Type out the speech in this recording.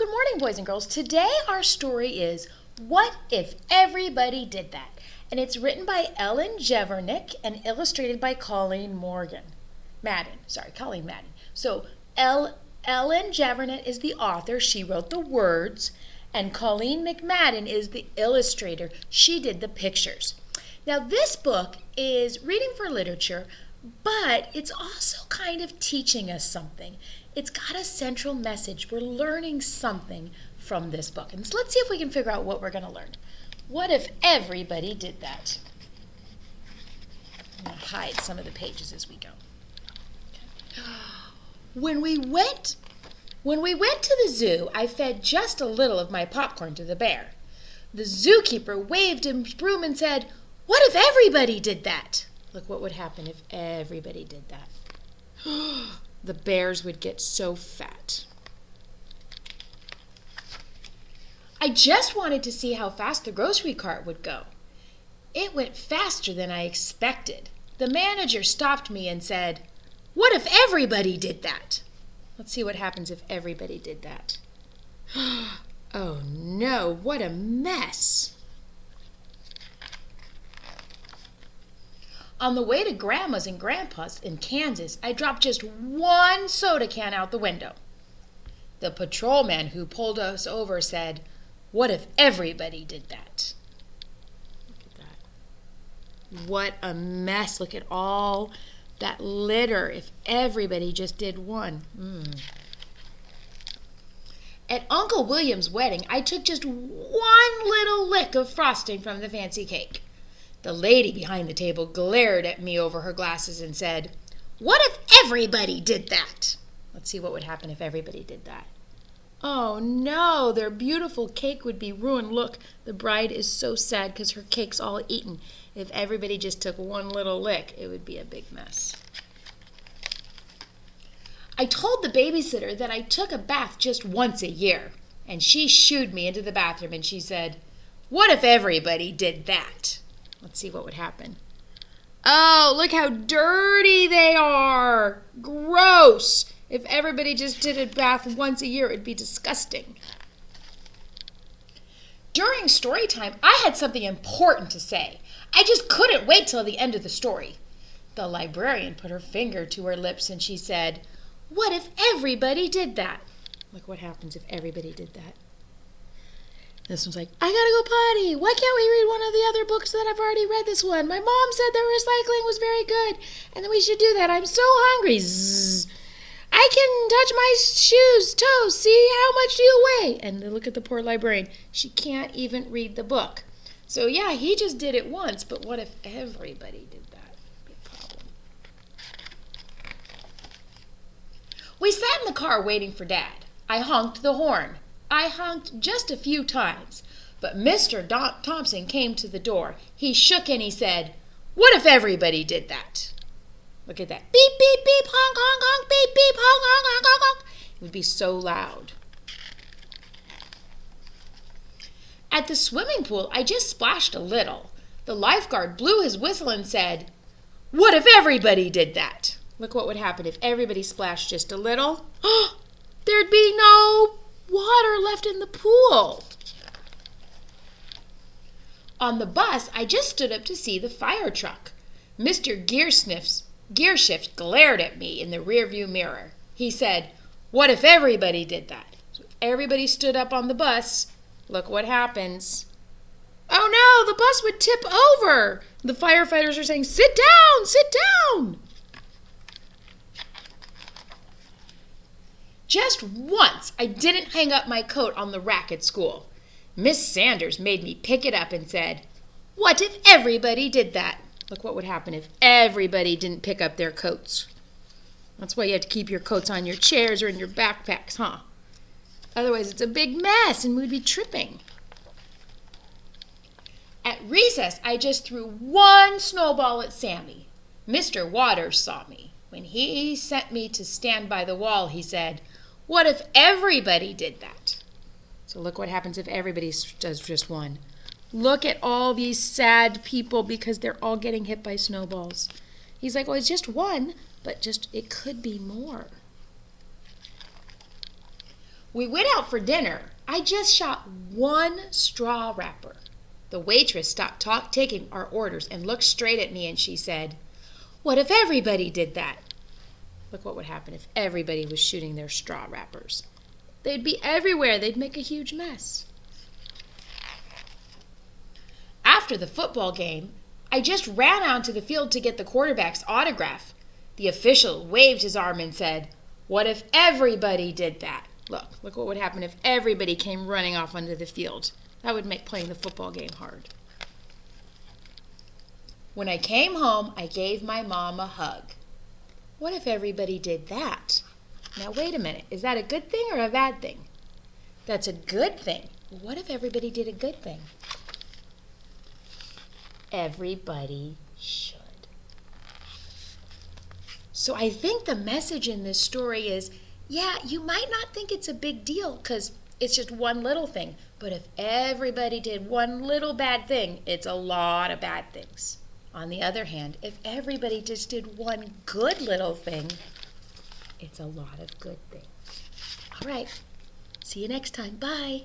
good morning, boys and girls. Today our story is What If Everybody Did That? And it's written by Ellen Jevernick and illustrated by Colleen Madden. So Ellen Jevernick is the author. She wrote the words. And Colleen McMadden is the illustrator. She did the pictures. Now this book is reading for literature, but it's also kind of teaching us something. It's got a central message. We're learning something from this book. And so let's see if we can figure out what we're going to learn. What if everybody did that? I'm going to hide some of the pages as we go. Okay. When we went to the zoo, I fed just a little of my popcorn to the bear. The zookeeper waved his broom and said, "What if everybody did that?" Look what would happen if everybody did that. The bears would get so fat. I just wanted to see how fast the grocery cart would go. It went faster than I expected. The manager stopped me and said, "What if everybody did that?" Let's see what happens if everybody did that. Oh no, what a mess. On the way to Grandma's and Grandpa's in Kansas, I dropped just one soda can out the window. The patrolman who pulled us over said, "What if everybody did that?" Look at that. What a mess. Look at all that litter if everybody just did one. At Uncle William's wedding, I took just one little lick of frosting from the fancy cake. The lady behind the table glared at me over her glasses and said, "What if everybody did that?" Let's see what would happen if everybody did that. Oh no, their beautiful cake would be ruined. Look, the bride is so sad because her cake's all eaten. If everybody just took one little lick, it would be a big mess. I told the babysitter that I took a bath just once a year, and she shooed me into the bathroom and she said, "What if everybody did that?" Let's see what would happen. Oh, look how dirty they are. Gross. If everybody just did a bath once a year, it'd be disgusting. During story time, I had something important to say. I just couldn't wait till the end of the story. The librarian put her finger to her lips and she said, "What if everybody did that?" Look what happens if everybody did that. This one's like, "I gotta go potty. Why can't we read one of the other books that I've already read this one? My mom said the recycling was very good and that we should do that. I'm so hungry. Zzz. I can touch my shoes, toes. See, how much do you weigh?" And look at the poor librarian. She can't even read the book. So yeah, he just did it once, but what if everybody did that? Big problem. We sat in the car waiting for Dad. I honked the horn. I honked just a few times, but Mr. Thompson came to the door. He shook and he said, "What if everybody did that?" Look at that. Beep, beep, beep, honk, honk, honk, beep, beep, honk, honk, honk, honk, honk. It would be so loud. At the swimming pool, I just splashed a little. The lifeguard blew his whistle and said, "What if everybody did that?" Look what would happen if everybody splashed just a little. There'd be no water left in the pool. On the bus, I just stood up to see the fire truck. Mr. Gearshift glared at me in the rearview mirror. He said, "What if everybody did that?" So if everybody stood up on the bus, look what happens. Oh no, the bus would tip over. The firefighters are saying, "Sit down, sit down." Just once, I didn't hang up my coat on the rack at school. Miss Sanders made me pick it up and said, "What if everybody did that?" Look what would happen if everybody didn't pick up their coats. That's why you have to keep your coats on your chairs or in your backpacks, huh? Otherwise, it's a big mess and we'd be tripping. At recess, I just threw one snowball at Sammy. Mr. Waters saw me. When he sent me to stand by the wall, he said, "What if everybody did that?" So look what happens if everybody does just one. Look at all these sad people because they're all getting hit by snowballs. He's like, well, it's just one, but just it could be more. We went out for dinner. I just shot one straw wrapper. The waitress stopped taking our orders and looked straight at me and she said, "What if everybody did that?" Look what would happen if everybody was shooting their straw wrappers. They'd be everywhere. They'd make a huge mess. After the football game, I just ran out to the field to get the quarterback's autograph. The official waved his arm and said, "What if everybody did that?" Look what would happen if everybody came running off onto the field. That would make playing the football game hard. When I came home, I gave my mom a hug. What if everybody did that? Now wait a minute, is that a good thing or a bad thing? That's a good thing. What if everybody did a good thing? Everybody should. So I think the message in this story is, yeah, you might not think it's a big deal because it's just one little thing. But if everybody did one little bad thing, it's a lot of bad things. On the other hand, if everybody just did one good little thing, it's a lot of good things. All right. See you next time. Bye.